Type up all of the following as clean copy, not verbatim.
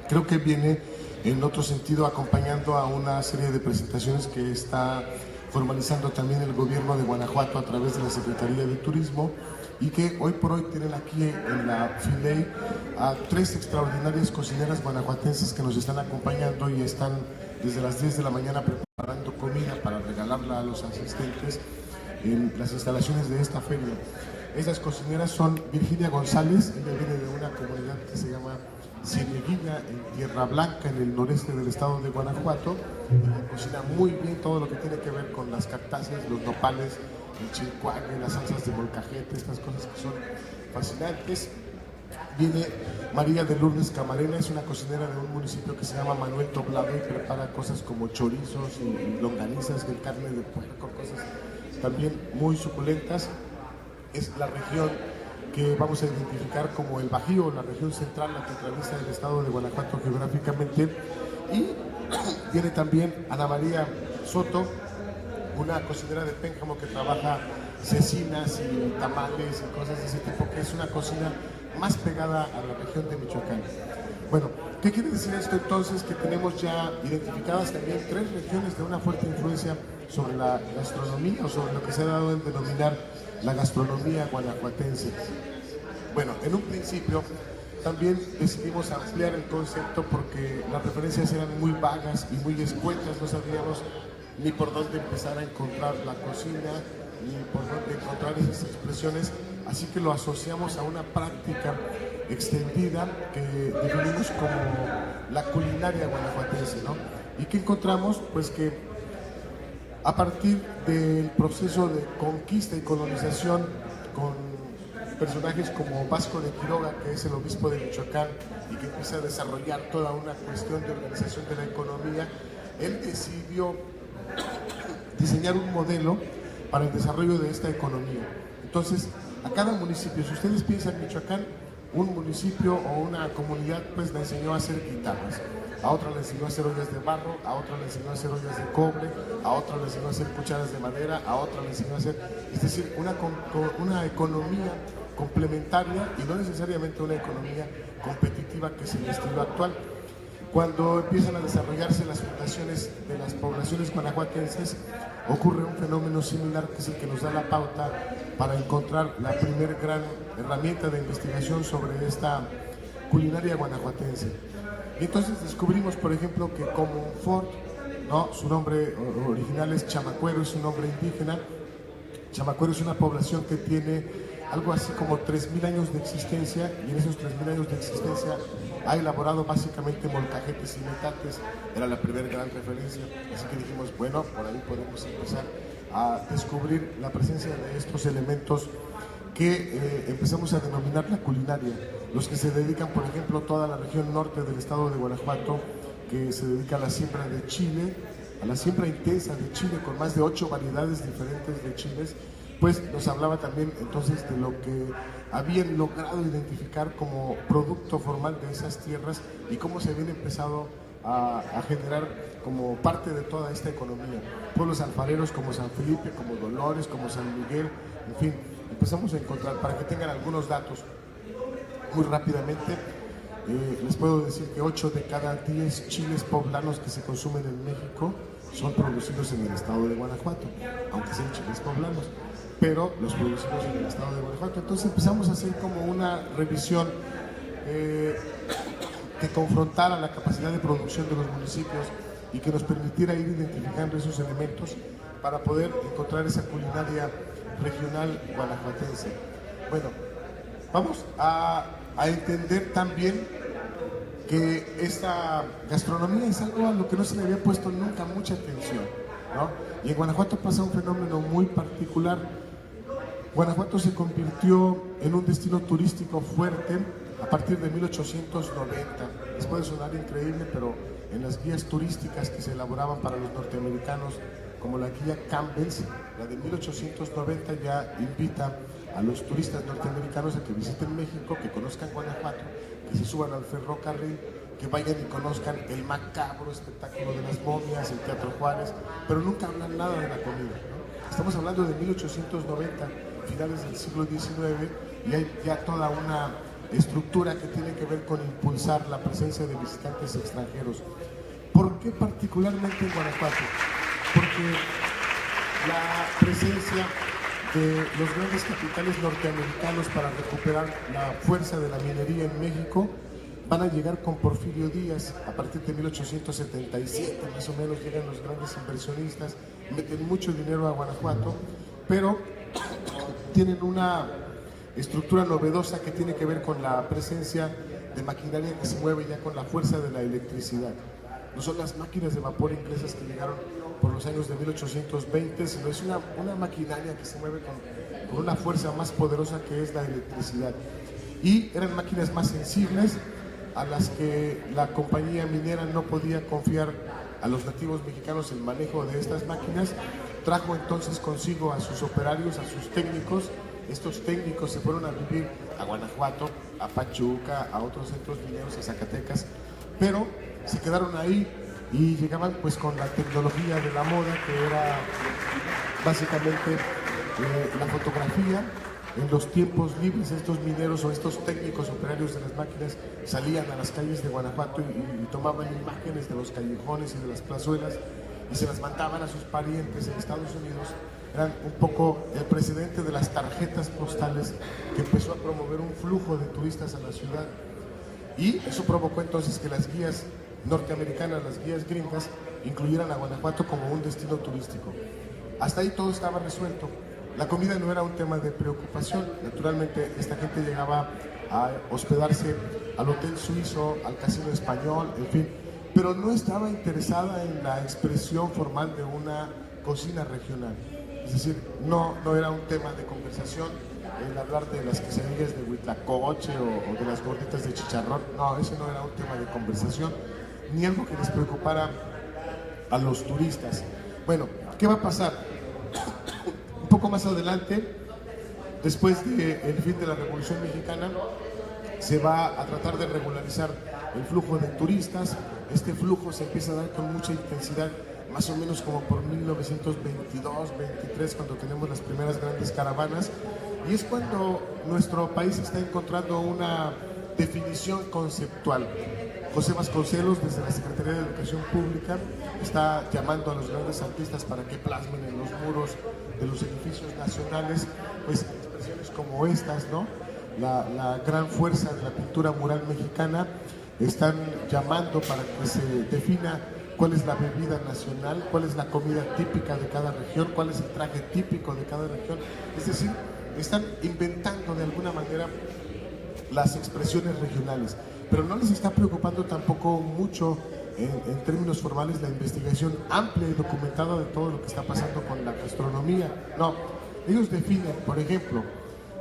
creo que viene en otro sentido acompañando a una serie de presentaciones que está formalizando también el gobierno de Guanajuato a través de la Secretaría de Turismo, y que hoy por hoy tienen aquí en la Filey a 3 extraordinarias cocineras guanajuatenses que nos están acompañando y están desde las 10 de la mañana preparando comida para regalarla a los asistentes en las instalaciones de esta feria. Estas cocineras son Virginia González, ella viene de una comunidad que se llama Cieneguilla, en Tierra Blanca, en el noreste del estado de Guanajuato. Ella cocina muy bien todo lo que tiene que ver con las cactáceas, los nopales, el chilcuague, las salsas de molcajete, estas cosas que son fascinantes. Viene María de Lourdes Camarena, es una cocinera de un municipio que se llama Manuel Toblado y prepara cosas como chorizos y longanizas de carne de puerco, cosas también muy suculentas. Es la región que vamos a identificar como el Bajío, la región central, la que atraviesa el estado de Guanajuato geográficamente. Y viene también Ana María Soto, una cocinera de Pénjamo que trabaja cecinas y tamales y cosas de ese tipo, que es una cocina más pegada a la región de Michoacán. Bueno, ¿qué quiere decir esto entonces? Que tenemos ya identificadas también 3 regiones de una fuerte influencia sobre la gastronomía, o sobre lo que se ha dado en denominar la gastronomía guanajuatense. Bueno, en un principio también decidimos ampliar el concepto porque las referencias eran muy vagas y muy escuetas, no sabíamos ni por dónde empezar a encontrar la cocina, ni por dónde encontrar esas expresiones, así que lo asociamos a una práctica extendida que definimos como la culinaria guanajuatense, ¿no? ¿Y qué encontramos? Pues que a partir del proceso de conquista y colonización con personajes como Vasco de Quiroga, que es el obispo de Michoacán y que empieza a desarrollar toda una cuestión de organización de la economía, él decidió diseñar un modelo para el desarrollo de esta economía. Entonces, a cada municipio, si ustedes piensan en Michoacán, un municipio o una comunidad pues le enseñó a hacer guitarras, a otra le enseñó a hacer ollas de barro, a otra le enseñó a hacer ollas de cobre, a otra le enseñó a hacer cucharas de madera, a otra le enseñó a hacer, es decir, una economía complementaria y no necesariamente una economía competitiva, que es el estilo actual. Cuando empiezan a desarrollarse las fundaciones de las poblaciones guanajuatenses, ocurre un fenómeno similar, que es el que nos da la pauta para encontrar la primer gran herramienta de investigación sobre esta culinaria guanajuatense. Y entonces descubrimos, por ejemplo, que Comonfort, ¿no? Su nombre original es Chamacuero, es un nombre indígena. Chamacuero es una población que tiene algo así como 3.000 años de existencia, y en esos 3.000 años de existencia ha elaborado básicamente molcajetes y metates. Era la primera gran referencia, así que dijimos, bueno, por ahí podemos empezar a descubrir la presencia de estos elementos que empezamos a denominar la culinaria. Los que se dedican, por ejemplo, toda la región norte del estado de Guanajuato, que se dedica a la siembra de chile, a la siembra intensa de chile, con más de 8 variedades diferentes de chiles, pues nos hablaba también entonces de lo que habían logrado identificar como producto formal de esas tierras y cómo se habían empezado a generar como parte de toda esta economía. Pueblos alfareros como San Felipe, como Dolores, como San Miguel, en fin, empezamos a encontrar, para que tengan algunos datos muy rápidamente. Les puedo decir que 8 de cada 10 chiles poblanos que se consumen en México son producidos en el estado de Guanajuato, aunque sean chiles poblanos, pero los producimos en el estado de Guanajuato. Entonces empezamos a hacer como una revisión que confrontara la capacidad de producción de los municipios y que nos permitiera ir identificando esos elementos para poder encontrar esa culinaria regional guanajuatense. Bueno, vamos a entender también que esta gastronomía es algo a lo que no se le había puesto nunca mucha atención, ¿no? Y en Guanajuato pasa un fenómeno muy particular. Guanajuato se convirtió en un destino turístico fuerte a partir de 1890. Les puede sonar increíble, pero en las guías turísticas que se elaboraban para los norteamericanos, como la guía Campbell's, la de 1890 ya invita a los turistas norteamericanos a que visiten México, que conozcan Guanajuato, que se suban al ferrocarril, que vayan y conozcan el macabro espectáculo de las momias, el Teatro Juárez, pero nunca hablan nada de la comida, ¿no? Estamos hablando de 1890, finales del siglo XIX, y hay ya toda una estructura que tiene que ver con impulsar la presencia de visitantes extranjeros. ¿Por qué particularmente en Guanajuato? Porque la presencia de los grandes capitales norteamericanos para recuperar la fuerza de la minería en México van a llegar con Porfirio Díaz. A partir de 1877 más o menos llegan los grandes inversionistas, meten mucho dinero a Guanajuato, pero tienen una estructura novedosa que tiene que ver con la presencia de maquinaria que se mueve ya con la fuerza de la electricidad. No son las máquinas de vapor inglesas que llegaron por los años de 1820, sino es una maquinaria que se mueve con una fuerza más poderosa que es la electricidad. Y eran máquinas más sensibles a las que la compañía minera no podía confiar a los nativos mexicanos el manejo de estas máquinas. Trajo entonces consigo a sus operarios, a sus técnicos. Estos técnicos se fueron a vivir a Guanajuato, a Pachuca, a otros centros mineros, a Zacatecas, pero se quedaron ahí y llegaban pues con la tecnología de la moda, que era básicamente la fotografía. En los tiempos libres estos mineros o estos técnicos operarios de las máquinas salían a las calles de Guanajuato y tomaban imágenes de los callejones y de las plazuelas y se las mandaban a sus parientes en Estados Unidos. Eran un poco el precedente de las tarjetas postales que empezó a promover un flujo de turistas a la ciudad, y eso provocó entonces que las guías norteamericanas, las guías gringas, incluyeran a Guanajuato como un destino turístico. Hasta ahí todo estaba resuelto. La comida no era un tema de preocupación. Naturalmente esta gente llegaba a hospedarse al Hotel Suizo, al Casino Español, en fin, pero no estaba interesada en la expresión formal de una cocina regional. Es decir, no era un tema de conversación el hablar de las quesadillas de huitlacoche o de las gorditas de chicharrón. No, ese no era un tema de conversación, ni algo que les preocupara a los turistas. Bueno, ¿qué va a pasar? Un poco más adelante, después del fin de la Revolución Mexicana, se va a tratar de regularizar el flujo de turistas. Este flujo se empieza a dar con mucha intensidad, más o menos como por 1922-23, cuando tenemos las primeras grandes caravanas, y es cuando nuestro país está encontrando una definición conceptual. José Vasconcelos, desde la Secretaría de Educación Pública, está llamando a los grandes artistas para que plasmen en los muros de los edificios nacionales pues expresiones como estas, ¿no? La gran fuerza de la pintura mural mexicana. Están llamando para que se defina cuál es la bebida nacional, cuál es la comida típica de cada región, cuál es el traje típico de cada región. Es decir, están inventando de alguna manera las expresiones regionales, pero no les está preocupando tampoco mucho en términos formales la investigación amplia y documentada de todo lo que está pasando con la gastronomía. No, ellos definen, por ejemplo,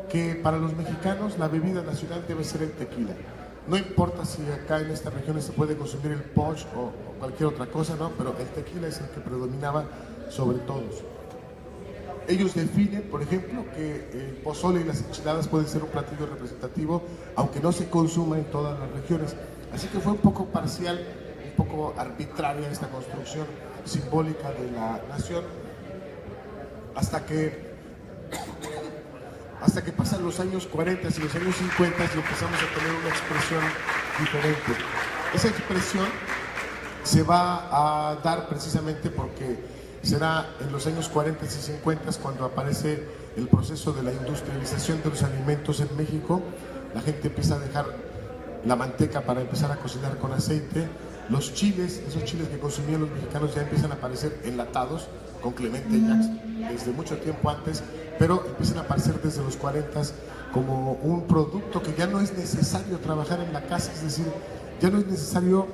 que para los mexicanos la bebida nacional debe ser el tequila. No importa si acá en estas regiones se puede consumir el punch o cualquier otra cosa, ¿no? Pero el tequila es el que predominaba sobre todos. Ellos definen, por ejemplo, que el pozole y las enchiladas pueden ser un platillo representativo, aunque no se consuma en todas las regiones. Así que fue un poco parcial, un poco arbitraria esta construcción simbólica de la nación, hasta que pasan los años 40 y los años 50 y empezamos a tener una expresión diferente. Esa expresión se va a dar precisamente porque será en los años 40 y 50 cuando aparece el proceso de la industrialización de los alimentos en México. La gente empieza a dejar la manteca para empezar a cocinar con aceite. Los chiles, esos chiles que consumían los mexicanos, ya empiezan a aparecer enlatados con Clemente Jacks desde mucho tiempo antes, pero empiezan a aparecer desde los 40 como un producto que ya no es necesario trabajar en la casa, es decir, ya no es necesario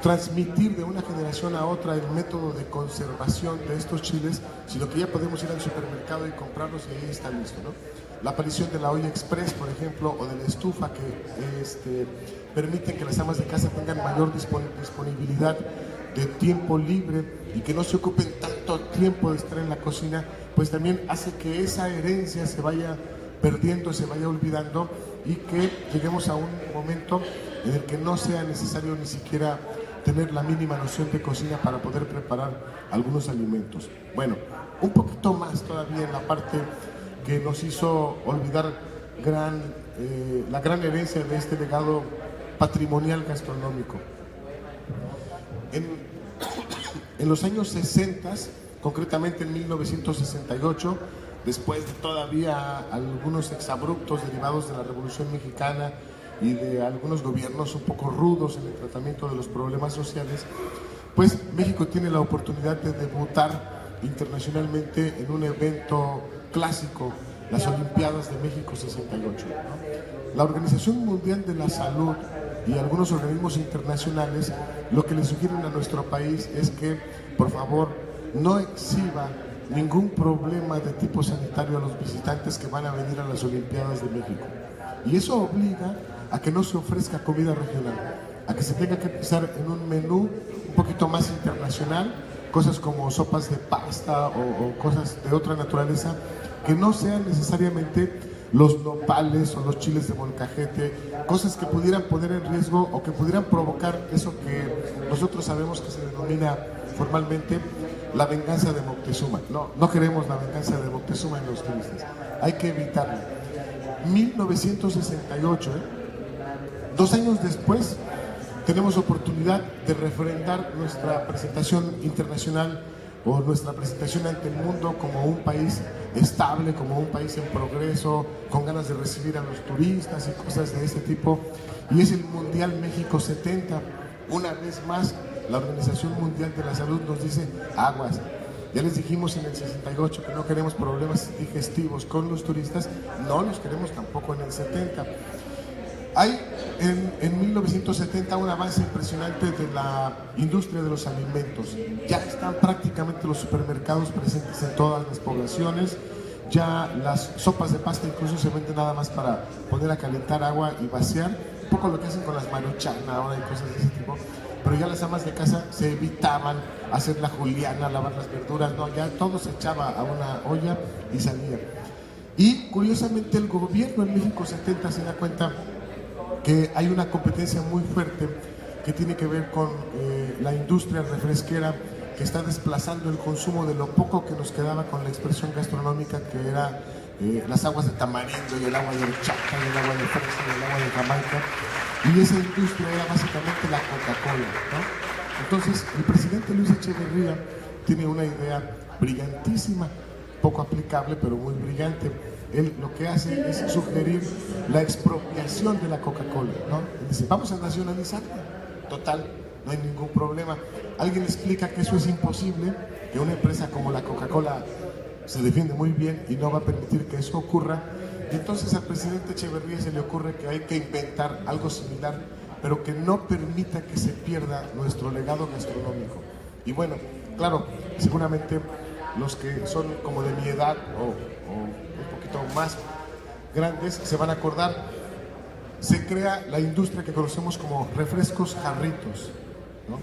transmitir de una generación a otra el método de conservación de estos chiles, sino que ya podemos ir al supermercado y comprarlos y ahí está listo, ¿no? La aparición de la olla express, por ejemplo, o de la estufa, que permiten que las amas de casa tengan mayor disponibilidad de tiempo libre y que no se ocupen tanto tiempo de estar en la cocina, pues también hace que esa herencia se vaya perdiendo, se vaya olvidando, y que lleguemos a un momento en el que no sea necesario ni siquiera tener la mínima noción de cocina para poder preparar algunos alimentos. Bueno, un poquito más todavía en la parte que nos hizo olvidar la gran herencia de este legado patrimonial gastronómico. En los años 60, concretamente en 1968, después de todavía algunos exabruptos derivados de la Revolución Mexicana y de algunos gobiernos un poco rudos en el tratamiento de los problemas sociales, pues México tiene la oportunidad de debutar internacionalmente en un evento clásico, las Olimpiadas de México 68. La Organización Mundial de la Salud y algunos organismos internacionales lo que le sugieren a nuestro país es que, por favor, no exhiba ningún problema de tipo sanitario a los visitantes que van a venir a las Olimpiadas de México. Y eso obliga a que no se ofrezca comida regional, a que se tenga que pensar en un menú un poquito más internacional, cosas como sopas de pasta o cosas de otra naturaleza, que no sean necesariamente los nopales o los chiles de molcajete, cosas que pudieran poner en riesgo o que pudieran provocar eso que nosotros sabemos que se denomina formalmente la venganza de Moctezuma. No queremos la venganza de Moctezuma en los turistas, hay que evitarla. 1968, 2 años después, tenemos oportunidad de refrendar nuestra presentación internacional o nuestra presentación ante el mundo como un país estable, como un país en progreso, con ganas de recibir a los turistas y cosas de ese tipo. Y es el Mundial México 70. Una vez más, la Organización Mundial de la Salud nos dice aguas. Ya les dijimos en el 68 que no queremos problemas digestivos con los turistas, no los queremos tampoco en el 70. Hay en 1970 un avance impresionante de la industria de los alimentos. Ya están prácticamente los supermercados presentes en todas las poblaciones. Ya las sopas de pasta incluso se venden nada más para poner a calentar agua y vaciar. Un poco lo que hacen con las maruchan ahora y cosas de ese tipo. Pero ya las amas de casa se evitaban hacer la juliana, lavar las verduras. No, ya todo se echaba a una olla y salía. Y curiosamente el gobierno en México 70 se da cuenta que hay una competencia muy fuerte que tiene que ver con la industria refresquera, que está desplazando el consumo de lo poco que nos quedaba con la expresión gastronómica, que era las aguas de tamarindo y el agua de horchata y el agua de fresa y el agua de Jamaica, y esa industria era básicamente la Coca-Cola, ¿no? Entonces el presidente Luis Echeverría tiene una idea brillantísima, poco aplicable pero muy brillante. Él lo que hace es sugerir la expropiación de la Coca-Cola, ¿no? Él dice, vamos a nacionalizarla. Total, no hay ningún problema. Alguien explica que eso es imposible, que una empresa como la Coca-Cola se defiende muy bien y no va a permitir que eso ocurra. Y entonces al presidente Echeverría se le ocurre que hay que inventar algo similar, pero que no permita que se pierda nuestro legado gastronómico. Y bueno, claro, seguramente los que son como de mi edad o un poquito más grandes se van a acordar, se crea la industria que conocemos como refrescos jarritos, ¿no?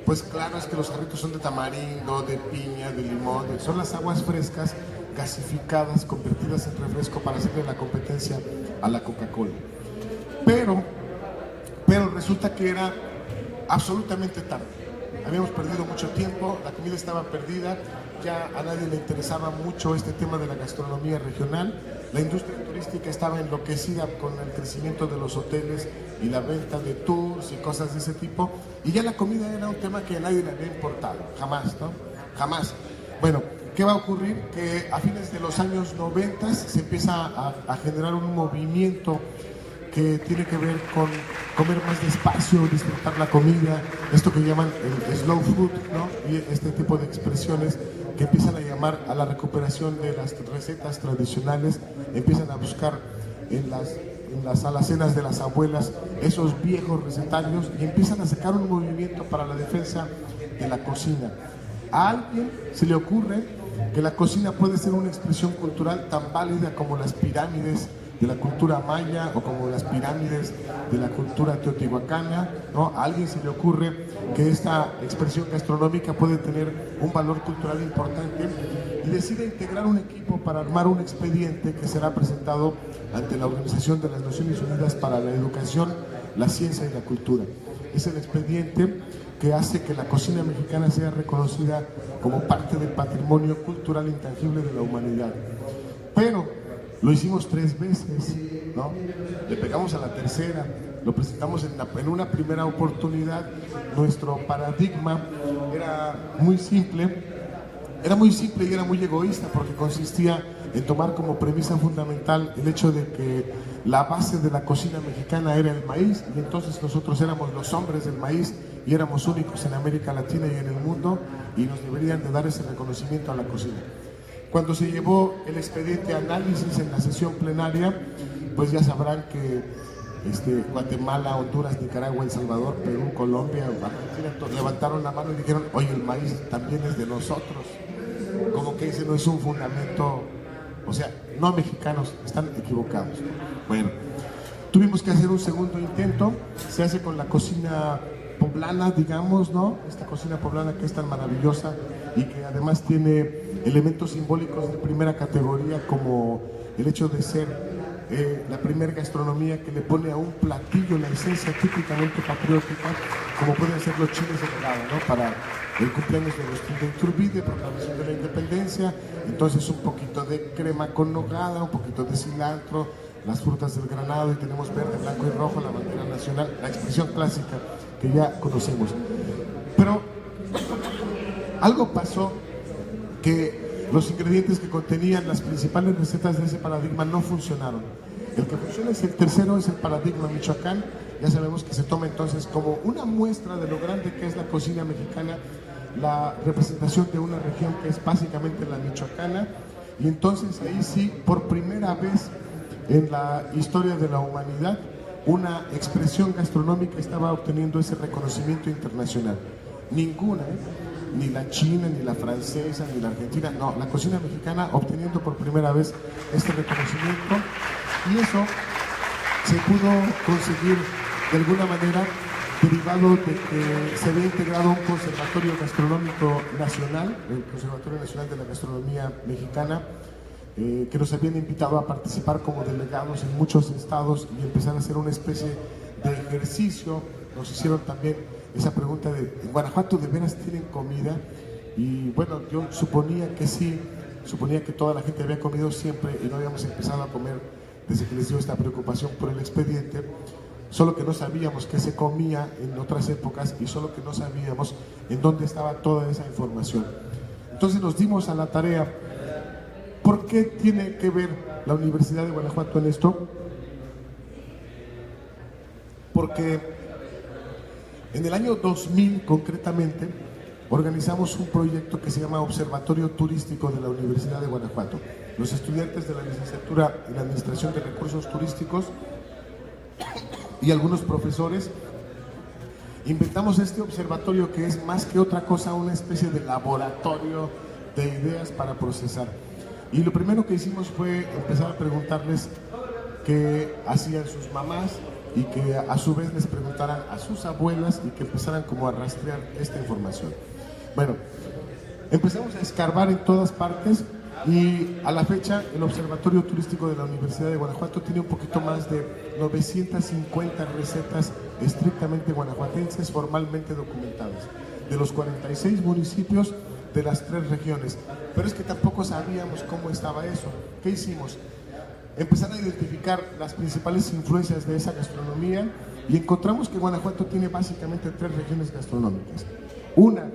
Pues claro, es que los jarritos son de tamarindo, de piña, de limón, son las aguas frescas gasificadas, convertidas en refresco para hacerle la competencia a la Coca-Cola. Pero resulta que era absolutamente tarde. Habíamos perdido mucho tiempo, la comida estaba perdida, ya a nadie le interesaba mucho este tema de la gastronomía regional, la industria turística estaba enloquecida con el crecimiento de los hoteles y la venta de tours y cosas de ese tipo, y ya la comida era un tema que a nadie le había importado, jamás, ¿no? Jamás. Bueno, ¿qué va a ocurrir? Que a fines de los años 90 se empieza a generar un movimiento que tiene que ver con comer más despacio, disfrutar la comida, esto que llaman el slow food, ¿no? Y este tipo de expresiones que empiezan a llamar a la recuperación de las recetas tradicionales, empiezan a buscar en las alacenas de las abuelas esos viejos recetarios y empiezan a sacar un movimiento para la defensa de la cocina. A alguien se le ocurre que la cocina puede ser una expresión cultural tan válida como las pirámides de la cultura maya o como las pirámides de la cultura teotihuacana, ¿no? A alguien se le ocurre que esta expresión gastronómica puede tener un valor cultural importante y decide integrar un equipo para armar un expediente que será presentado ante la Organización de las Naciones Unidas para la Educación, la Ciencia y la Cultura. Es el expediente que hace que la cocina mexicana sea reconocida como parte del patrimonio cultural intangible de la humanidad. Pero Lo hicimos 3 veces, ¿no? Le pegamos a la tercera, lo presentamos en una primera oportunidad. Nuestro paradigma era muy simple y era muy egoísta, porque consistía en tomar como premisa fundamental el hecho de que la base de la cocina mexicana era el maíz, y entonces nosotros éramos los hombres del maíz y éramos únicos en América Latina y en el mundo, y nos deberían de dar ese reconocimiento a la cocina. Cuando se llevó el expediente a análisis en la sesión plenaria, pues ya sabrán que Guatemala, Honduras, Nicaragua, El Salvador, Perú, Colombia, Argentina, levantaron la mano y dijeron: oye, el maíz también es de nosotros. Como que ese no es un fundamento, o sea, no mexicanos, están equivocados. Bueno, tuvimos que hacer un segundo intento, se hace con la cocina poblana, digamos, ¿no? Esta cocina poblana que es tan maravillosa y que además tiene elementos simbólicos de primera categoría, como el hecho de ser la primera gastronomía que le pone a un platillo la esencia típicamente patriótica, como pueden ser los chiles de nogada, ¿no? Para el cumpleaños de Agustín de Iturbide, proclamación de la independencia, entonces un poquito de crema con nogada, un poquito de cilantro, las frutas del granado, y tenemos verde, blanco y rojo, la bandera nacional, la expresión clásica que ya conocemos. Pero algo pasó, que los ingredientes que contenían las principales recetas de ese paradigma no funcionaron. El que funciona es el tercero, es el paradigma Michoacán. Ya sabemos que se toma entonces como una muestra de lo grande que es la cocina mexicana, la representación de una región que es básicamente la michoacana, y entonces ahí sí, por primera vez en la historia de la humanidad, una expresión gastronómica estaba obteniendo ese reconocimiento internacional. Ninguna, ni la china, ni la francesa, ni la argentina, no, la cocina mexicana obteniendo por primera vez este reconocimiento, y eso se pudo conseguir de alguna manera derivado de que se había integrado un conservatorio gastronómico nacional, el Conservatorio Nacional de la Gastronomía Mexicana, que nos habían invitado a participar como delegados en muchos estados y empezar a hacer una especie de ejercicio. Nos hicieron también esa pregunta de: ¿en Guanajuato de veras tienen comida? Y bueno, yo suponía que sí, suponía que toda la gente había comido siempre y no habíamos empezado a comer desde que les dio esta preocupación por el expediente, solo que no sabíamos qué se comía en otras épocas y solo que no sabíamos en dónde estaba toda esa información. Entonces nos dimos a la tarea. ¿Por qué tiene que ver la Universidad de Guanajuato en esto? Porque en el año 2000, concretamente, organizamos un proyecto que se llama Observatorio Turístico de la Universidad de Guanajuato. Los estudiantes de la licenciatura en Administración de Recursos Turísticos y algunos profesores inventamos este observatorio, que es más que otra cosa una especie de laboratorio de ideas para procesar. Y lo primero que hicimos fue empezar a preguntarles qué hacían sus mamás, y que a su vez les preguntaran a sus abuelas, y que empezaran como a rastrear esta información. Bueno, empezamos a escarbar en todas partes, y a la fecha el Observatorio Turístico de la Universidad de Guanajuato tiene un poquito más de 950 recetas estrictamente guanajuatenses formalmente documentadas, de los 46 municipios de las 3 regiones. Pero es que tampoco sabíamos cómo estaba eso. ¿Qué hicimos? Empezar a identificar las principales influencias de esa gastronomía, y encontramos que Guanajuato tiene básicamente 3 regiones gastronómicas. Una,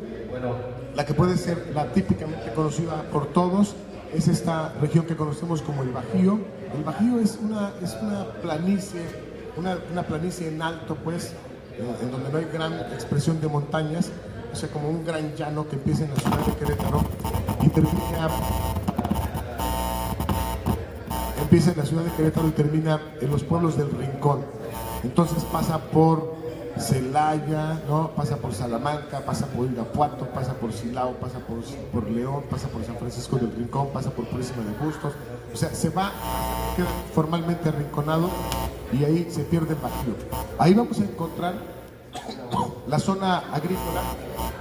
la que puede ser la típicamente conocida por todos, es esta región que conocemos como el Bajío. El Bajío es una planicie, una planicie en alto, pues, en donde no hay gran expresión de montañas, o sea, como un gran llano que empieza en la ciudad de Querétaro y empieza en la ciudad de Querétaro y termina en los pueblos del Rincón. Entonces pasa por Celaya, ¿no? Pasa por Salamanca, pasa por Irapuato, pasa por Silao, pasa por León, pasa por San Francisco del Rincón, pasa por Purísima de Bustos. O sea, se va, queda formalmente arrinconado, y ahí se pierde el Bajío. Ahí vamos a encontrar la zona agrícola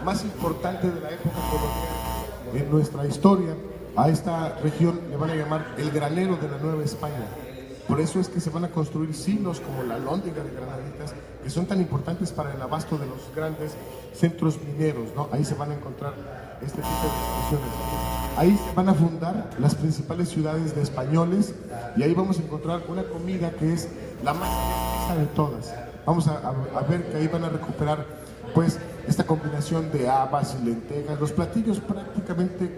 más importante de la época colonial en nuestra historia. A esta región le van a llamar el granero de la Nueva España. Por eso es que se van a construir silos como la Lóndiga de Granaditas, que son tan importantes para el abasto de los grandes centros mineros, ¿no? Ahí se van a encontrar este tipo de expresiones. Ahí se van a fundar las principales ciudades de españoles y ahí vamos a encontrar una comida que es la más rica de todas. Vamos a ver que ahí van a recuperar pues esta combinación de habas y lentejas, los platillos prácticamente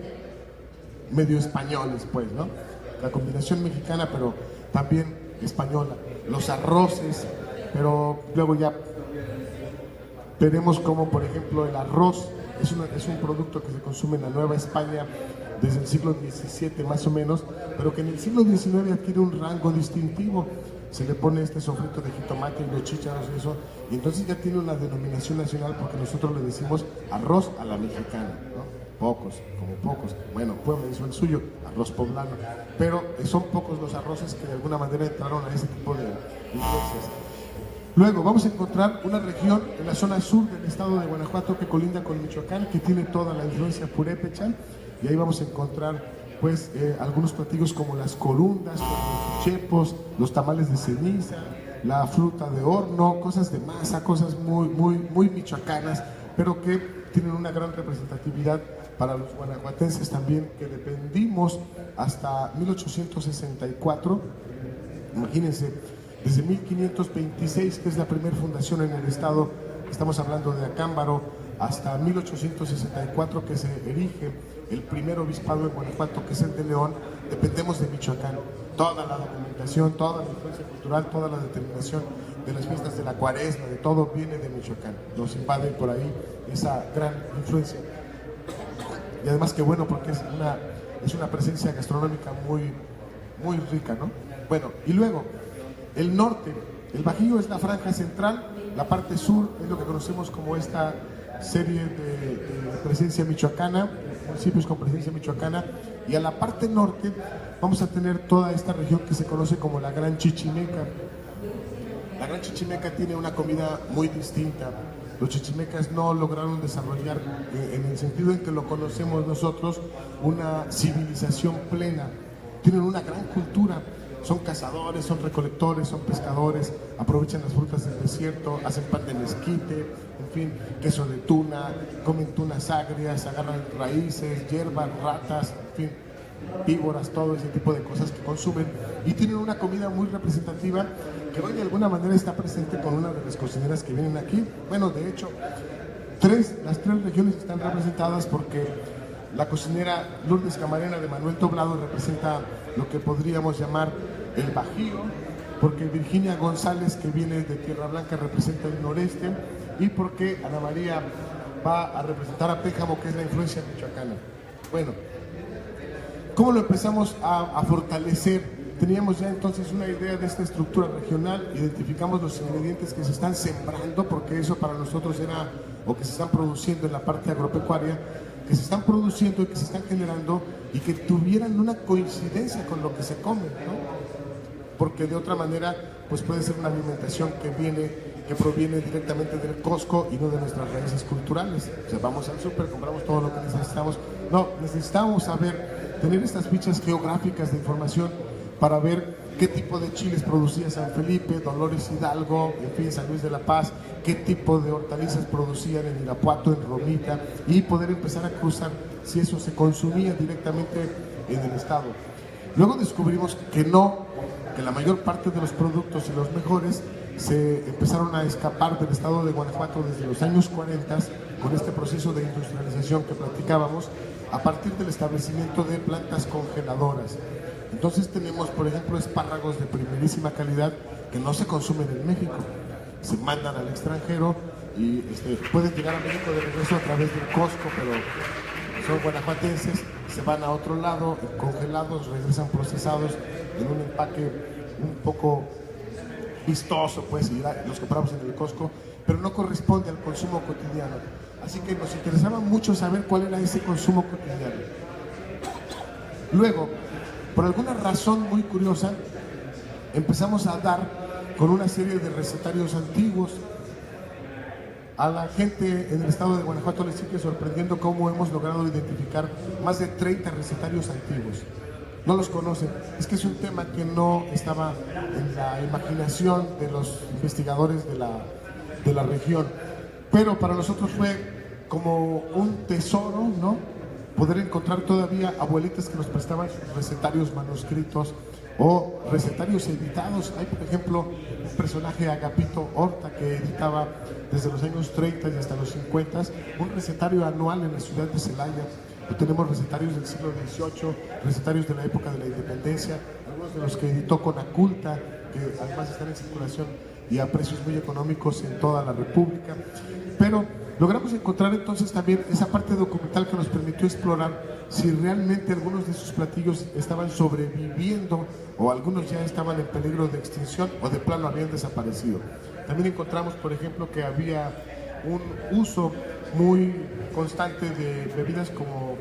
medio españoles, pues, ¿no? La combinación mexicana, pero también española. Los arroces, pero luego ya veremos cómo, por ejemplo, el arroz es un producto que se consume en la Nueva España desde el siglo XVII más o menos, pero que en el siglo XIX adquiere un rango distintivo. Se le pone este sofrito de jitomate y los chícharos y eso, y entonces ya tiene una denominación nacional porque nosotros le decimos arroz a la mexicana, ¿no? Pocos, como pocos. Bueno, Puebla hizo el suyo, arroz poblano, pero son pocos los arroces que de alguna manera entraron a ese tipo de influencias. Luego vamos a encontrar una región en la zona sur del estado de Guanajuato que colinda con Michoacán, que tiene toda la influencia purépecha, y ahí vamos a encontrar pues algunos platillos como las corundas, como los chepos, los tamales de ceniza, la fruta de horno, cosas de masa, cosas muy michoacanas, pero que tienen una gran representatividad para los guanajuatenses también, que dependimos hasta 1864, imagínense, desde 1526, que es la primera fundación en el estado, estamos hablando de Acámbaro, hasta 1864, que se erige el primer obispado de Guanajuato, que es el de León, dependemos de Michoacán. Toda la documentación, toda la influencia cultural, toda la determinación de las fiestas de la Cuaresma, de todo viene de Michoacán. Nos invade por ahí esa gran influencia. Y además que bueno, porque es una presencia gastronómica muy rica, ¿no? Bueno, y luego, el norte, el Bajío es la franja central, la parte sur es lo que conocemos como esta serie de presencia michoacana, municipios con presencia michoacana, y a la parte norte vamos a tener toda esta región que se conoce como la Gran Chichimeca. La Gran Chichimeca tiene una comida muy distinta. Los chichimecas no lograron desarrollar, en el sentido en que lo conocemos nosotros, una civilización plena. Tienen una gran cultura. Son cazadores, son recolectores, son pescadores, aprovechan las frutas del desierto, hacen pan de mezquite, en fin, queso de tuna, comen tunas agrias, agarran raíces, hierbas, ratas, en fin, víboras, todo ese tipo de cosas que consumen, y tienen una comida muy representativa que hoy de alguna manera está presente con una de las cocineras que vienen aquí. Bueno, de hecho, las tres regiones están representadas porque la cocinera Lourdes Camarena de Manuel Doblado representa lo que podríamos llamar el Bajío, porque Virginia González, que viene de Tierra Blanca, representa el noreste, y porque Ana María va a representar a Pénjamo, que es la influencia michoacana. Bueno, ¿cómo lo empezamos a fortalecer? Teníamos ya entonces una idea de esta estructura regional, identificamos los ingredientes que se están sembrando, porque eso para nosotros era, o que se están produciendo en la parte agropecuaria, que se están produciendo y que se están generando y que tuvieran una coincidencia con lo que se come, ¿no? Porque de otra manera, pues puede ser una alimentación que proviene directamente del Costco y no de nuestras raíces culturales. O sea, vamos al súper, compramos todo lo que necesitamos. No, necesitamos saber, tener estas fichas geográficas de información para ver qué tipo de chiles producía San Felipe, Dolores Hidalgo, en fin, San Luis de la Paz, qué tipo de hortalizas producían en Irapuato, en Romita, y poder empezar a cruzar si eso se consumía directamente en el estado. Luego descubrimos que no, que la mayor parte de los productos y los mejores se empezaron a escapar del estado de Guanajuato desde los años 40 con este proceso de industrialización que platicábamos, a partir del establecimiento de plantas congeladoras. Entonces tenemos, por ejemplo, espárragos de primerísima calidad que no se consumen en México, se mandan al extranjero y pueden llegar a México de regreso a través del Costco, pero son guanajuatenses, se van a otro lado, congelados, regresan procesados en un empaque un poco vistoso, pues, y los compramos en el Costco, pero no corresponde al consumo cotidiano. Así que nos interesaba mucho saber cuál era ese consumo cotidiano. Luego, por alguna razón muy curiosa, empezamos a dar con una serie de recetarios antiguos. A la gente en el estado de Guanajuato les sigue sorprendiendo cómo hemos logrado identificar más de 30 recetarios antiguos. No los conocen, es que es un tema que no estaba en la imaginación de los investigadores de la región, pero para nosotros fue como un tesoro, ¿no? poder encontrar todavía abuelitas que nos prestaban sus recetarios manuscritos o recetarios editados. Hay, por ejemplo, un personaje, Agapito Horta, que editaba desde los años 30 y hasta los 50 un recetario anual en la ciudad de Celaya. Y tenemos recetarios del siglo XVIII, recetarios de la época de la independencia, algunos de los que editó Conaculta, que además están en circulación y a precios muy económicos en toda la República. Pero logramos encontrar entonces también esa parte documental que nos permitió explorar si realmente algunos de sus platillos estaban sobreviviendo o algunos ya estaban en peligro de extinción o de plano habían desaparecido. También encontramos, por ejemplo, que había un uso muy constante de bebidas como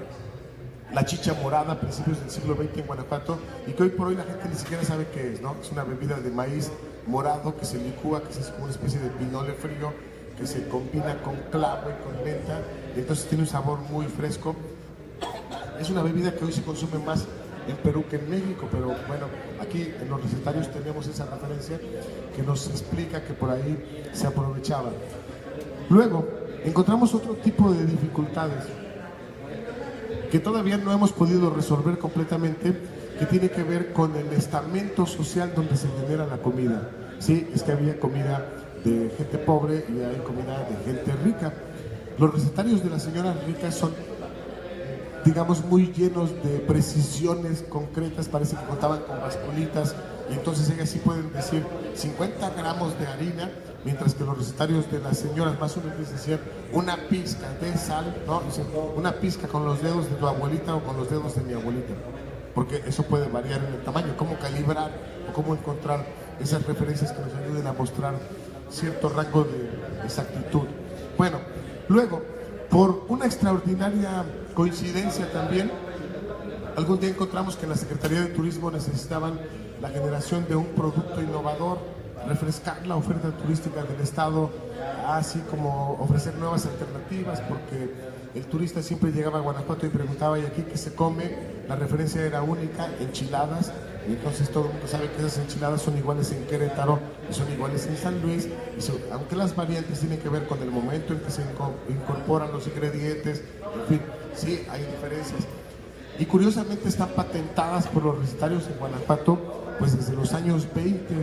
la chicha morada a principios del siglo XX en Guanajuato, y que hoy por hoy la gente ni siquiera sabe qué es, ¿no? Es una bebida de maíz morado que se licúa, que es como una especie de pinole frío, que se combina con clavo y con menta, y entonces tiene un sabor muy fresco. Es una bebida que hoy se consume más en Perú que en México, pero bueno, aquí en los recetarios tenemos esa referencia que nos explica que por ahí se aprovechaba. Luego, encontramos otro tipo de dificultades que todavía no hemos podido resolver completamente, que tiene que ver con el estamento social donde se genera la comida. Sí, es que había comida de gente pobre y hay comida de gente rica. Los recetarios de las señoras ricas son, digamos, muy llenos de precisiones concretas, parece que contaban con basculitas, y entonces ellas sí pueden decir 50 gramos de harina, mientras que los recetarios de las señoras más humildes decían una pizca de sal, ¿no? Dicen, una pizca con los dedos de tu abuelita o con los dedos de mi abuelita, porque eso puede variar en el tamaño. Cómo calibrar o cómo encontrar esas referencias que nos ayuden a mostrar cierto rango de exactitud. Bueno, luego, por una extraordinaria coincidencia también, algún día encontramos que en la Secretaría de Turismo necesitaban la generación de un producto innovador, refrescar la oferta turística del Estado, así como ofrecer nuevas alternativas, porque el turista siempre llegaba a Guanajuato y preguntaba, ¿y aquí qué se come? La referencia era única, enchiladas, y entonces todo el mundo sabe que esas enchiladas son iguales en Querétaro y son iguales en San Luis, y aunque las variantes tienen que ver con el momento en que se incorporan los ingredientes, en fin, sí hay diferencias. Y curiosamente están patentadas por los recetarios en Guanajuato, pues desde los años 20,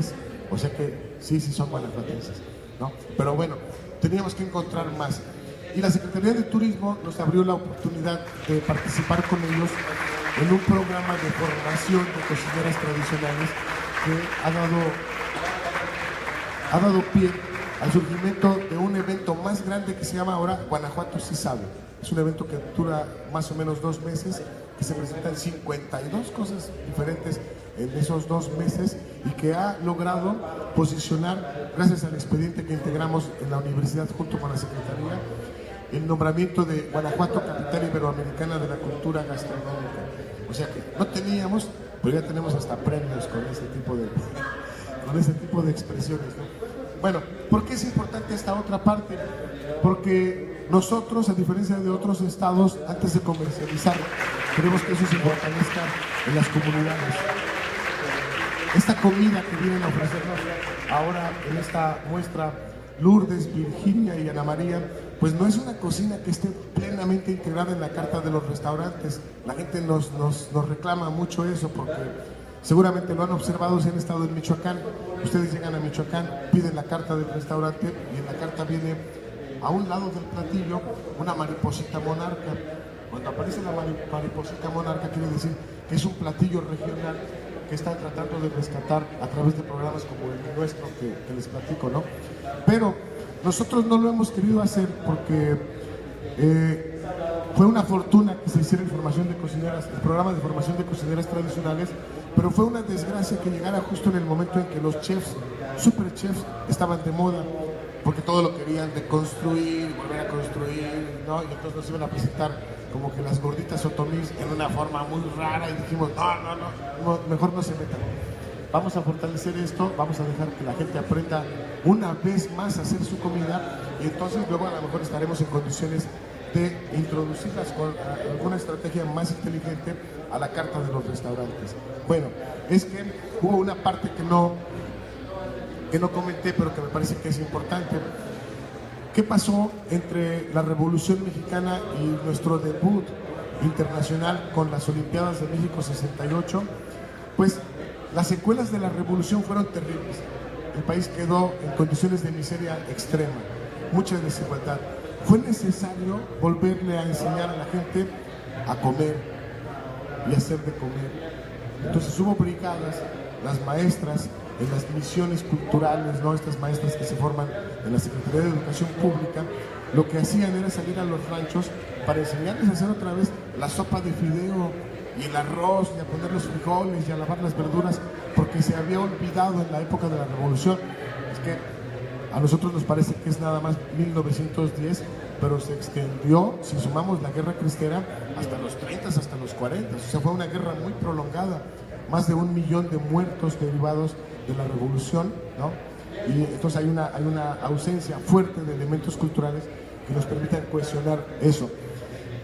o sea que sí son guanajuatenses, ¿no? Pero bueno, teníamos que encontrar más. Y la Secretaría de Turismo nos abrió la oportunidad de participar con ellos en un programa de formación de cocineras tradicionales que ha dado pie al surgimiento de un evento más grande que se llama ahora Guanajuato Sí Sabe. Es un evento que dura más o menos 2 meses, que se presentan 52 cosas diferentes en esos 2 meses y que ha logrado posicionar, gracias al expediente que integramos en la universidad junto con la Secretaría, el nombramiento de Guanajuato Capital Iberoamericana de la Cultura Gastronómica. O sea que no teníamos, pero ya tenemos hasta premios con ese tipo de expresiones, ¿no? Bueno, ¿por qué es importante esta otra parte? Porque nosotros, a diferencia de otros estados, antes de comercializar, queremos que eso se fortalezca en las comunidades. Esta comida que vienen a ofrecernos ahora en esta muestra Lourdes, Virginia y Ana María, pues no es una cocina que esté plenamente integrada en la carta de los restaurantes. La gente nos reclama mucho eso porque seguramente lo han observado si han estado en Michoacán. Ustedes llegan a Michoacán, piden la carta del restaurante y en la carta viene a un lado del platillo una mariposita monarca. Cuando aparece la mariposita monarca quiere decir que es un platillo regional que están tratando de rescatar a través de programas como el nuestro que les platico, ¿no? Pero nosotros no lo hemos querido hacer porque fue una fortuna que se hiciera el programa de formación de cocineras tradicionales, pero fue una desgracia que llegara justo en el momento en que los chefs, super chefs, estaban de moda, porque todo lo querían deconstruir, volver a construir, ¿no? Y entonces nos iban a presentar como que las gorditas otomís en una forma muy rara y dijimos, no, mejor no se metan. Vamos a fortalecer esto, vamos a dejar que la gente aprenda una vez más a hacer su comida y entonces luego a lo mejor estaremos en condiciones de introducirlas con alguna estrategia más inteligente a la carta de los restaurantes. Bueno, es que hubo una parte que no comenté, pero que me parece que es importante. ¿Qué pasó entre la Revolución Mexicana y nuestro debut internacional con las Olimpiadas de México 68, pues las secuelas de la revolución fueron terribles. El país quedó en condiciones de miseria extrema, mucha desigualdad. Fue necesario volverle a enseñar a la gente a comer y hacer de comer. Entonces hubo brigadas, las maestras en las misiones culturales, ¿no? Estas maestras que se forman en la Secretaría de Educación Pública, lo que hacían era salir a los ranchos para enseñarles a hacer otra vez la sopa de fideo y el arroz, y a poner los frijoles y a lavar las verduras, porque se había olvidado en la época de la Revolución. Es que a nosotros nos parece que es nada más 1910, pero se extendió, si sumamos la guerra cristera, hasta los 30, hasta los 40. O sea, fue una guerra muy prolongada, más de 1 millón de muertos derivados de la revolución, ¿no? Y entonces hay una ausencia fuerte de elementos culturales que nos permitan cohesionar eso.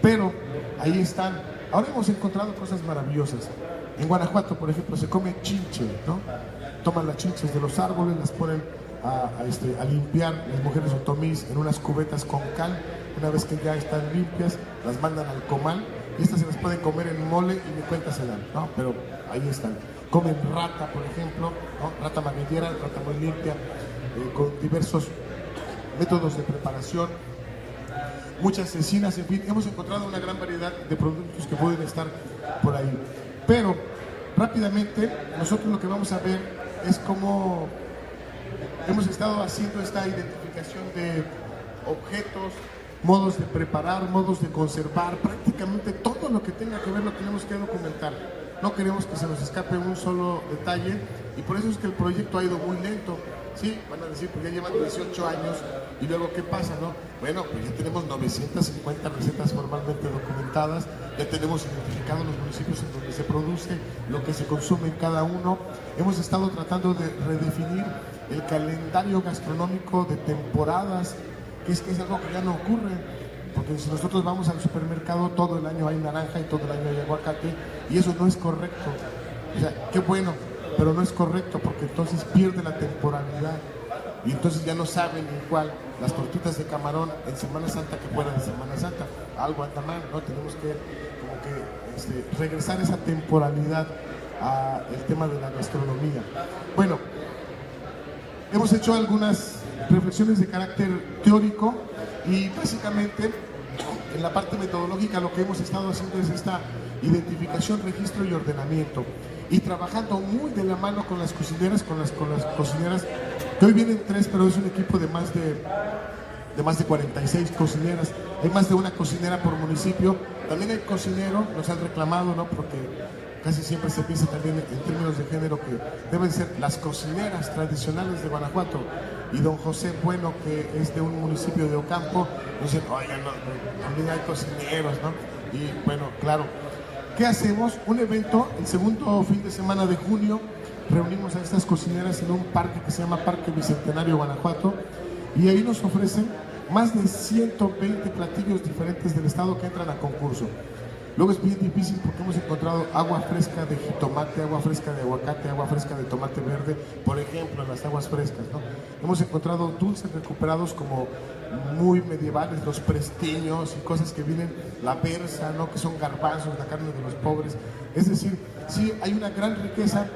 Pero ahí están. Ahora hemos encontrado cosas maravillosas. En Guanajuato, por ejemplo, se come chinche, ¿no? Toman las chinches de los árboles, las ponen a limpiar las mujeres otomís en unas cubetas con cal. Una vez que ya están limpias, las mandan al comal, y estas se las pueden comer en mole y ni cuenta se dan, ¿no? Pero ahí están. Comen rata, por ejemplo, ¿no? Rata magueyera, rata muy limpia, con diversos métodos de preparación, muchas cecinas, en fin, hemos encontrado una gran variedad de productos que pueden estar por ahí. Pero rápidamente nosotros lo que vamos a ver es cómo hemos estado haciendo esta identificación de objetos, modos de preparar, modos de conservar, prácticamente todo lo que tenga que ver lo tenemos que documentar. No queremos que se nos escape un solo detalle, y por eso es que el proyecto ha ido muy lento. Sí, van a decir, pues ya llevan 18 años, y luego ¿qué pasa, no? Bueno, pues ya tenemos 950 recetas formalmente documentadas, ya tenemos identificados los municipios en donde se produce, lo que se consume en cada uno. Hemos estado tratando de redefinir el calendario gastronómico de temporadas, que es algo que ya no ocurre, porque si nosotros vamos al supermercado, todo el año hay naranja y todo el año hay aguacate, y eso no es correcto. O sea, qué bueno, pero no es correcto, porque entonces pierde la temporalidad, y entonces ya no saben igual las tortitas de camarón en Semana Santa que fuera de Semana Santa. Algo anda mal, ¿no? Tenemos que como que regresar esa temporalidad al tema de la gastronomía. Bueno, hemos hecho algunas reflexiones de carácter teórico, y básicamente en la parte metodológica lo que hemos estado haciendo es esta identificación, registro y ordenamiento, y trabajando muy de la mano con las cocineras, con las cocineras, que hoy vienen 3, pero es un equipo de más de 46 cocineras. Hay más de una cocinera por municipio. También hay cocinero, nos han reclamado, ¿no? Porque casi siempre se piensa también en términos de género que deben ser las cocineras tradicionales de Guanajuato. Y don José Bueno, que es de un municipio de Ocampo, dicen, oigan, no, también hay cocineros, ¿no? Y bueno, claro. ¿Qué hacemos? Un evento, el segundo fin de semana de junio, reunimos a estas cocineras en un parque que se llama Parque Bicentenario Guanajuato, y ahí nos ofrecen más de 120 platillos diferentes del estado que entran a concurso. Luego es bien difícil porque hemos encontrado agua fresca de jitomate, agua fresca de aguacate, agua fresca de tomate verde, por ejemplo, en las aguas frescas, ¿no? Hemos encontrado dulces recuperados como muy medievales, los presteños y cosas que vienen, la berza, ¿no? Que son garbanzos, la carne de los pobres. Es decir, sí hay una gran riqueza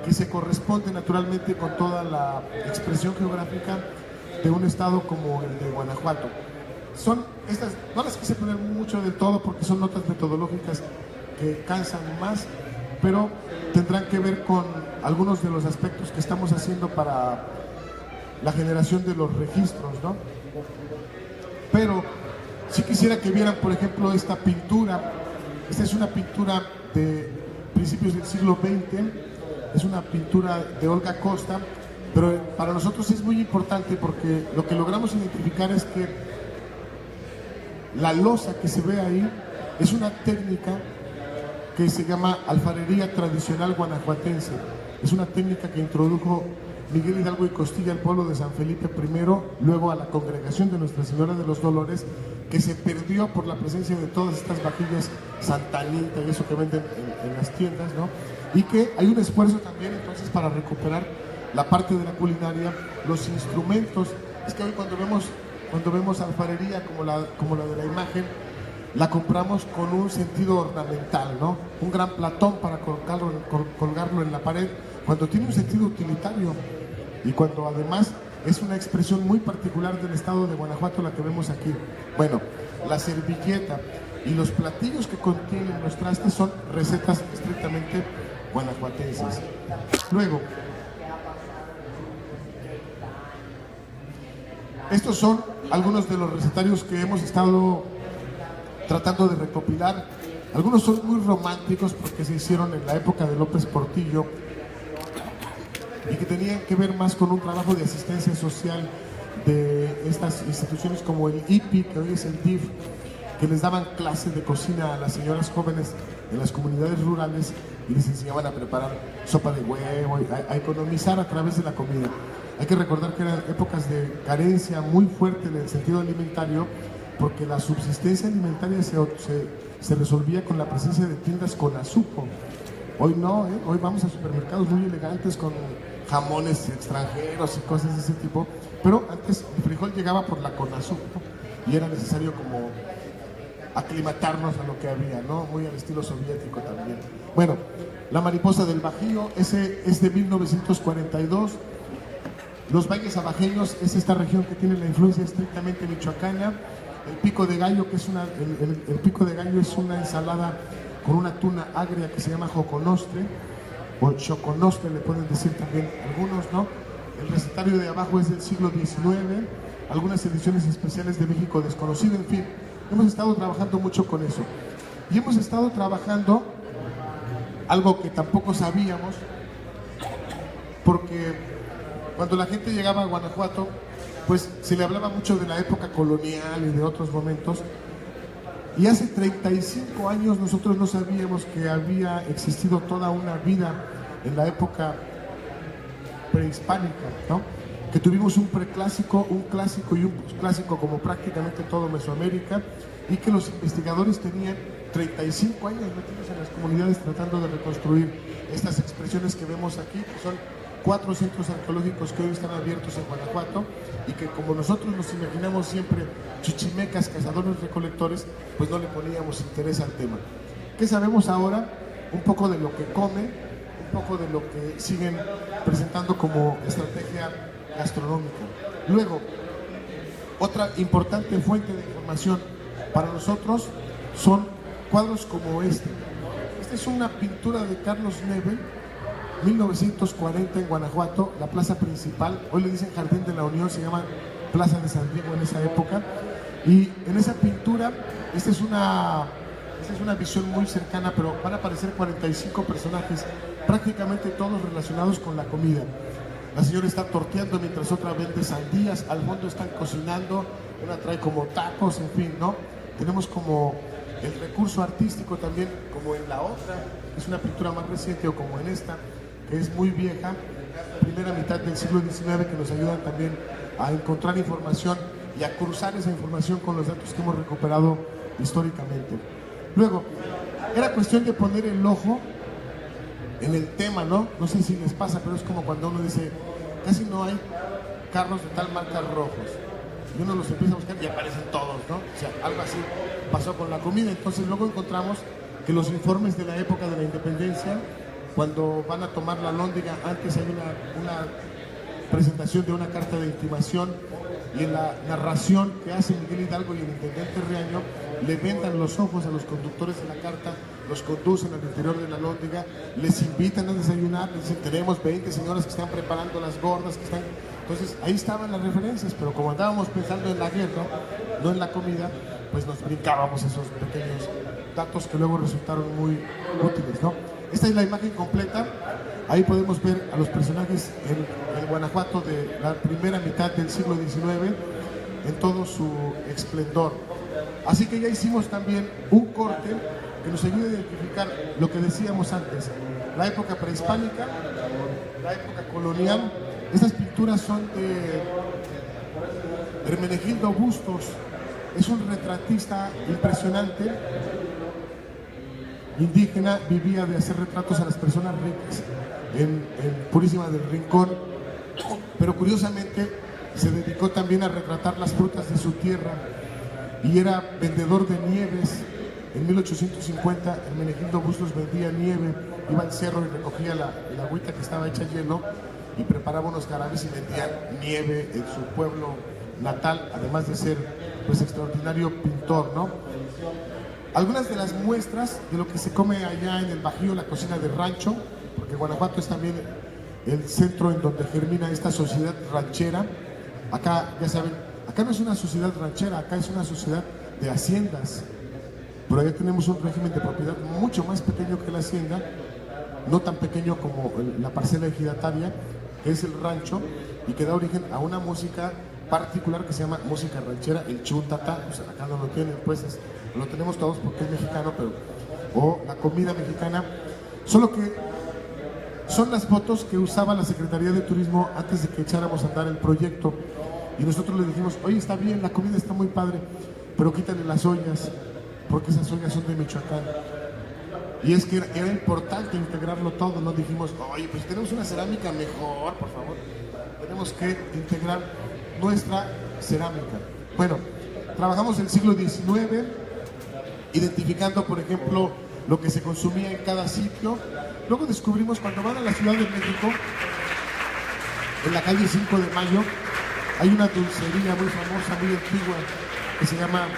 que se corresponde naturalmente con toda la expresión geográfica de un estado como el de Guanajuato. Son estas, no las quise poner mucho del todo porque son notas metodológicas que cansan más, pero tendrán que ver con algunos de los aspectos que estamos haciendo para la generación de los registros, ¿no? Pero sí quisiera que vieran, por ejemplo, esta pintura. Esta es una pintura de principios del siglo XX, es una pintura de Olga Costa, pero para nosotros es muy importante porque lo que logramos identificar es que la loza que se ve ahí es una técnica que se llama alfarería tradicional guanajuatense. Es una técnica que introdujo Miguel Hidalgo y Costilla al pueblo de San Felipe I, luego a la congregación de Nuestra Señora de los Dolores, que se perdió por la presencia de todas estas vajillas Santa Anita y eso que venden en las tiendas, ¿no? Y que hay un esfuerzo también entonces para recuperar la parte de la culinaria, los instrumentos. Es que hoy cuando vemos alfarería como la de la imagen, la compramos con un sentido ornamental, ¿no? Un gran platón para colgarlo en la pared, cuando tiene un sentido utilitario y cuando además es una expresión muy particular del estado de Guanajuato la que vemos aquí. Bueno, la servilleta y los platillos que contienen los trastes son recetas estrictamente guanajuatenses. Luego, estos son algunos de los recetarios que hemos estado tratando de recopilar. Algunos son muy románticos porque se hicieron en la época de López Portillo y que tenían que ver más con un trabajo de asistencia social de estas instituciones como el IPI, que hoy es el DIF, que les daban clases de cocina a las señoras jóvenes en las comunidades rurales y les enseñaban a preparar sopa de huevo, a economizar a través de la comida. Hay que recordar que eran épocas de carencia muy fuerte en el sentido alimentario, porque la subsistencia alimentaria se resolvía con la presencia de tiendas con azúcar. Hoy no, hoy vamos a supermercados muy elegantes con jamones extranjeros y cosas de ese tipo, pero antes el frijol llegaba por la Conasupo y era necesario como aclimatarnos a lo que había, ¿no? Muy al estilo soviético también. Bueno, la mariposa del Bajío, ese es de 1942. Los valles abajeños es esta región que tiene la influencia estrictamente michoacana. El pico de gallo, que es el pico de gallo es una ensalada con una tuna agria que se llama joconostre, o choconostre le pueden decir también algunos, ¿no? El recetario de abajo es del siglo XIX, algunas ediciones especiales de México desconocido, en fin. Hemos estado trabajando mucho con eso. Y hemos estado trabajando algo que tampoco sabíamos, porque cuando la gente llegaba a Guanajuato, pues se le hablaba mucho de la época colonial y de otros momentos. Y hace 35 años nosotros no sabíamos que había existido toda una vida en la época prehispánica, ¿no? Que tuvimos un preclásico, un clásico y un postclásico como prácticamente todo Mesoamérica, y que los investigadores tenían 35 años metidos en las comunidades tratando de reconstruir estas expresiones que vemos aquí, que son 4 centros arqueológicos que hoy están abiertos en Guanajuato y que, como nosotros nos imaginamos siempre chichimecas, cazadores, recolectores, pues no le poníamos interés al tema. ¿Qué sabemos ahora? Un poco de lo que comen, un poco de lo que siguen presentando como estrategia gastronómica. Luego, otra importante fuente de información para nosotros son cuadros como este. Esta es una pintura de Carlos Nebel, 1940 en Guanajuato, la plaza principal. Hoy le dicen Jardín de la Unión, se llama Plaza de San Diego en esa época. Y en esa pintura, esta es una visión muy cercana, pero van a aparecer 45 personajes, prácticamente todos relacionados con la comida. La señora está torteando mientras otra vende sandías, al fondo están cocinando, una trae como tacos, en fin, ¿no? Tenemos como el recurso artístico también, como en la otra, es una pintura más reciente, o como en esta, que es muy vieja, primera mitad del siglo XIX, que nos ayudan también a encontrar información y a cruzar esa información con los datos que hemos recuperado históricamente. Luego, era cuestión de poner el ojo en el tema, ¿no? No sé si les pasa, pero es como cuando uno dice, casi no hay carros de tal marca rojos. Y uno los empieza a buscar y aparecen todos, ¿no? O sea, algo así pasó con la comida. Entonces luego encontramos que los informes de la época de la independencia, cuando van a tomar la alhóndiga, antes hay una presentación de una carta de intimación, y en la narración que hace Miguel Hidalgo y el intendente Riaño, le vendan los ojos a los conductores de la carta, los conducen al interior de la alhóndiga, les invitan a desayunar, les dicen, tenemos 20 señoras que están preparando las gordas, que están... Entonces ahí estaban las referencias, pero como andábamos pensando en la guerra, no en la comida, pues nos brincábamos esos pequeños datos que luego resultaron muy útiles, ¿no? Esta es la imagen completa. Ahí podemos ver a los personajes en Guanajuato de la primera mitad del siglo XIX en todo su esplendor. Así que ya hicimos también un corte que nos ayuda a identificar lo que decíamos antes, la época prehispánica, la época colonial. Estas pinturas son de Hermenegildo Bustos, es un retratista impresionante, indígena, vivía de hacer retratos a las personas ricas en Purísima del Rincón, pero curiosamente se dedicó también a retratar las frutas de su tierra. y era vendedor de nieves. En 1850 Hermenegildo Bustos vendía nieve, iba al cerro y recogía la agüita que estaba hecha hielo y preparaba unos jarabes y vendía nieve en su pueblo natal, además de ser pues extraordinario pintor, ¿no? Algunas de las muestras de lo que se come allá en el Bajío, la cocina de rancho, porque Guanajuato es también el centro en donde germina esta sociedad ranchera. Acá, ya saben, acá no es una sociedad ranchera, acá es una sociedad de haciendas. Por allá tenemos un régimen de propiedad mucho más pequeño que la hacienda, no tan pequeño como la parcela ejidataria, que es el rancho, y que da origen a una música particular que se llama música ranchera, el chuntata. O sea, acá no lo tienen, pues lo tenemos todos porque es mexicano, pero o la comida mexicana. Solo que son las fotos que usaba la Secretaría de Turismo antes de que echáramos a andar el proyecto. Y nosotros le dijimos, oye, está bien, la comida está muy padre, pero quítale las ollas, porque esas ollas son de Michoacán. Y es que era importante integrarlo todo, ¿no? Dijimos, oye, pues tenemos una cerámica mejor, por favor. Tenemos que integrar nuestra cerámica. Bueno, trabajamos en el siglo XIX, identificando, por ejemplo, lo que se consumía en cada sitio. Luego descubrimos, cuando van a la Ciudad de México, en la calle 5 de Mayo, hay una dulcería muy famosa, muy antigua, que se llama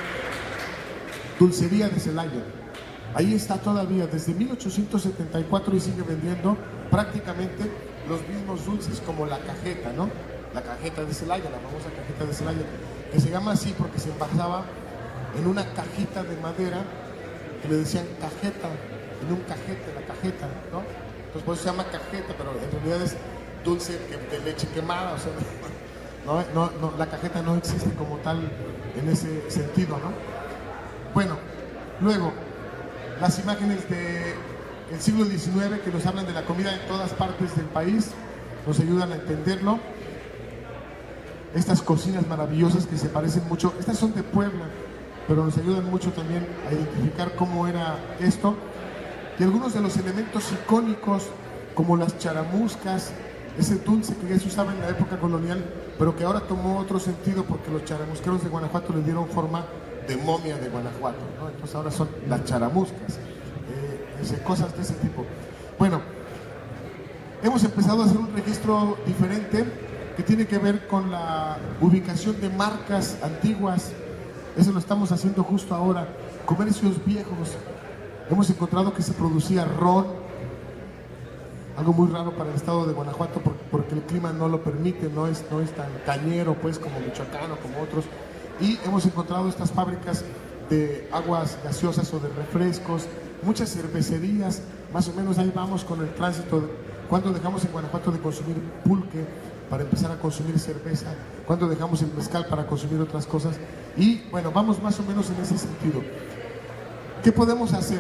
Dulcería de Celaya. Ahí está todavía desde 1874 y sigue vendiendo prácticamente los mismos dulces, como la cajeta, ¿no? La cajeta de Celaya, la famosa cajeta de Celaya, que se llama así porque se envasaba en una cajita de madera que le decían cajeta, en un cajete, la cajeta, ¿no? Entonces por eso se llama cajeta, pero en realidad es dulce de leche quemada, o sea, no, la cajeta no existe como tal en ese sentido, ¿no? Bueno, luego, las imágenes del siglo XIX que nos hablan de la comida en todas partes del país, nos ayudan a entenderlo. Estas cocinas maravillosas que se parecen mucho, estas son de Puebla, pero nos ayudan mucho también a identificar cómo era esto. Y algunos de los elementos icónicos, como las charamuscas, ese dulce que ya se usaba en la época colonial, pero que ahora tomó otro sentido porque los charamusqueros de Guanajuato le dieron forma de momia de Guanajuato, ¿no? Entonces ahora son las charamuscas, cosas de ese tipo. Bueno, hemos empezado a hacer un registro diferente que tiene que ver con la ubicación de marcas antiguas. Eso lo estamos haciendo justo ahora. Comercios viejos. Hemos encontrado que se producía ron, algo muy raro para el estado de Guanajuato porque el clima no lo permite, no es tan cañero pues como Michoacán o como otros. Y hemos encontrado estas fábricas de aguas gaseosas o de refrescos, muchas cervecerías. Más o menos ahí vamos con el tránsito. Cuando dejamos en Guanajuato de consumir pulque para empezar a consumir cerveza, cuando dejamos el mezcal para consumir otras cosas. Y bueno, vamos más o menos en ese sentido. ¿Qué podemos hacer?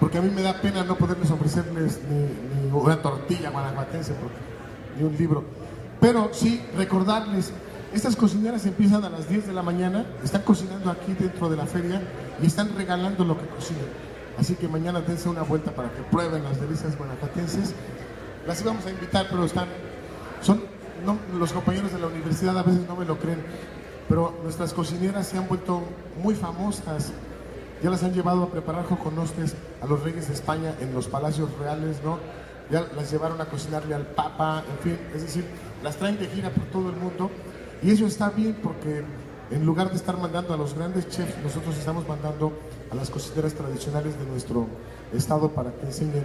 Porque a mí me da pena no poderles ofrecerles ni una tortilla guanajuatense, ni un libro. Pero sí recordarles, estas cocineras empiezan a las 10 de la mañana, están cocinando aquí dentro de la feria y están regalando lo que cocinan. Así que mañana dense una vuelta para que prueben las delicias guanajuatenses. Las íbamos a invitar, pero los compañeros de la universidad a veces no me lo creen, pero nuestras cocineras se han vuelto muy famosas. Ya las han llevado a preparar joconostes a los reyes de España en los palacios reales, ¿no? Ya las llevaron a cocinarle al Papa, en fin, es decir, las traen de gira por todo el mundo. Y eso está bien porque en lugar de estar mandando a los grandes chefs, nosotros estamos mandando a las cocineras tradicionales de nuestro estado para que enseñen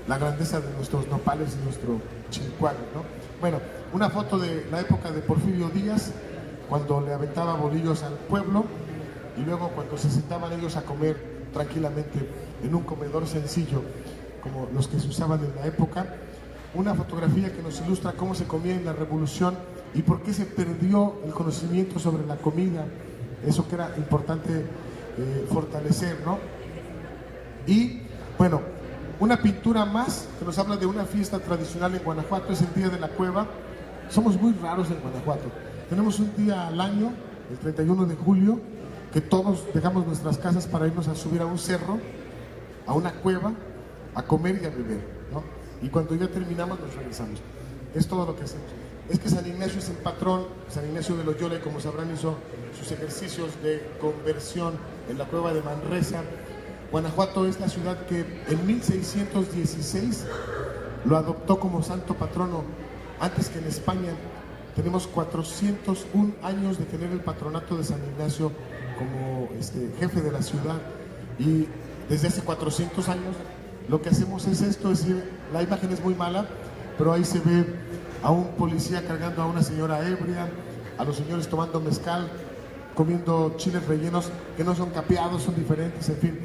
la grandeza de nuestros nopales y nuestro chilcuac, ¿no? Bueno, una foto de la época de Porfirio Díaz, cuando le aventaba bolillos al pueblo, y luego cuando se sentaban ellos a comer tranquilamente en un comedor sencillo, como los que se usaban en la época. Una fotografía que nos ilustra cómo se comía en la Revolución y por qué se perdió el conocimiento sobre la comida, eso que era importante fortalecer, ¿no? Y bueno, una pintura más que nos habla de una fiesta tradicional en Guanajuato, es el Día de la Cueva. Somos muy raros en Guanajuato, tenemos un día al año, el 31 de julio, que todos dejamos nuestras casas para irnos a subir a un cerro, a una cueva, a comer y a beber, ¿no? Y cuando ya terminamos nos regresamos. Es todo lo que hacemos. es que San Ignacio es el patrón. San Ignacio de Loyola, y como sabrán, hizo sus ejercicios de conversión en la cueva de Manresa. Guanajuato es la ciudad que en 1616 lo adoptó como santo patrono, antes que en España. Tenemos 401 años de tener el patronato de San Ignacio como jefe de la ciudad, y desde hace 400 años lo que hacemos es esto, es decir, la imagen es muy mala, pero ahí se ve a un policía cargando a una señora ebria, a los señores tomando mezcal, comiendo chiles rellenos que no son capeados, son diferentes, en fin.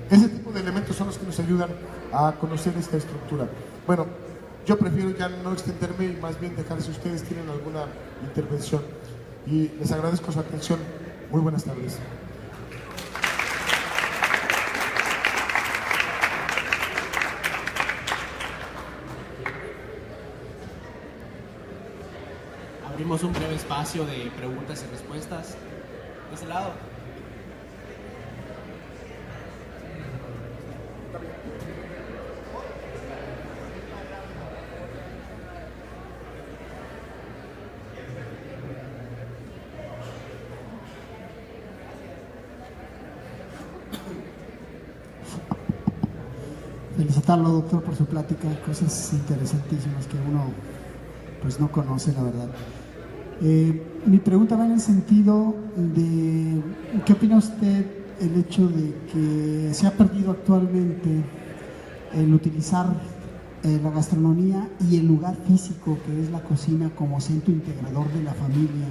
Ese tipo de elementos son los que nos ayudan a conocer esta estructura. Bueno, yo prefiero ya no extenderme y más bien dejar si ustedes tienen alguna intervención. Y les agradezco su atención. Muy buenas tardes. Abrimos un breve espacio de preguntas y respuestas. De ese lado. Felicitarlo, doctor, por su plática, cosas interesantísimas que uno pues no conoce, la verdad. Mi pregunta va en el sentido de ¿qué opina usted el hecho de que se ha perdido actualmente el utilizar la gastronomía y el lugar físico que es la cocina como centro integrador de la familia?